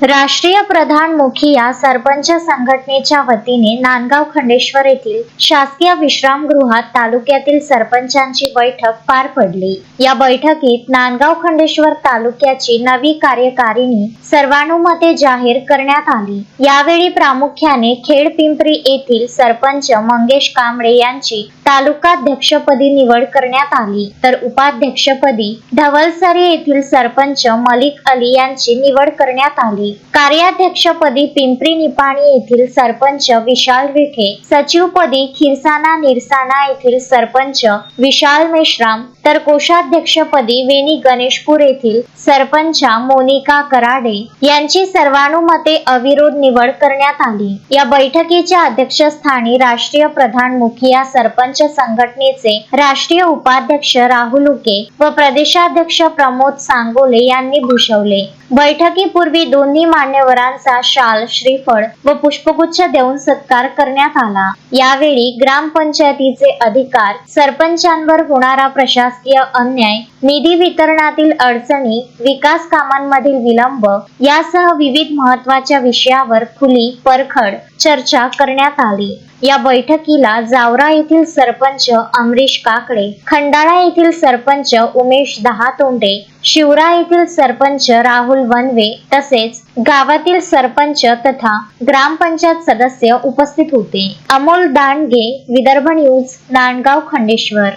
राष्ट्रीय प्रधान मुखिया सरपंच संघटनेच्या वतीने नांदगाव खंडेश्वर येथील शासकीय विश्रामगृहात तालुक्यातील सरपंचांची बैठक पार पडली। या बैठकीत नांदगाव खंडेश्वर तालुक्याची नवी कार्यकारिणी सर्वानुमते जाहीर करण्यात आली। यावेळी प्रामुख्याने खेड-पिंपरी येथील सरपंच मंगेश कांबळे यांची तालुकाध्यक्षपदी निवड करण्यात आली, तर उपाध्यक्षपदी धवलसरी येथील सरपंच मलिक अली यांची निवड करण्यात आली। कार्याध्यक्षपदी पिंपरी निपाणी येथील सरपंच विशाल विखे, सचिवपदी खिरसाना निरसाना येथील सरपंच विशाल मेश्राम, तर कोषाध्यक्षपदी वेणी गणेशपूर येथील सरपंच मोनिका कराडे यांची सर्वानुमते अविरोध निवड करण्यात आली। या बैठकीच्या अध्यक्षस्थानी राष्ट्रीय प्रधान मुखिया सरपंच संघटनेचे राष्ट्रीय उपाध्यक्ष राहुल उके व प्रदेशाध्यक्ष प्रमोद सांगोले यांनी भूषवले। बैठकीपूर्वी दोन्ही मान्यवरांचा शाल, श्रीफळ व पुष्पगुच्छ देऊन सत्कार करण्यात आला। यावेळी ग्रामपंचायतीचे अधिकार, सरपंचांवर होणारा प्रशासकीय अन्याय, निधी वितरणातील अडचणी, विकास कामांमधील विलंब यासह विविध महत्त्वाच्या विषयावर खुली परखड चर्चा करण्यात आली। या बैठकीला जावरा येथील सरपंच अमरीश काकडे, खंडाळा येथील सरपंच उमेश दहातोंडे, शिवरा येथील सरपंच राहुल वनवे तसेच गावातील सरपंच तथा ग्रामपंचायत सदस्य उपस्थित होते। अमोल दांडगे, विदर्भ न्यूज, नांदगाव खंडेश्वर।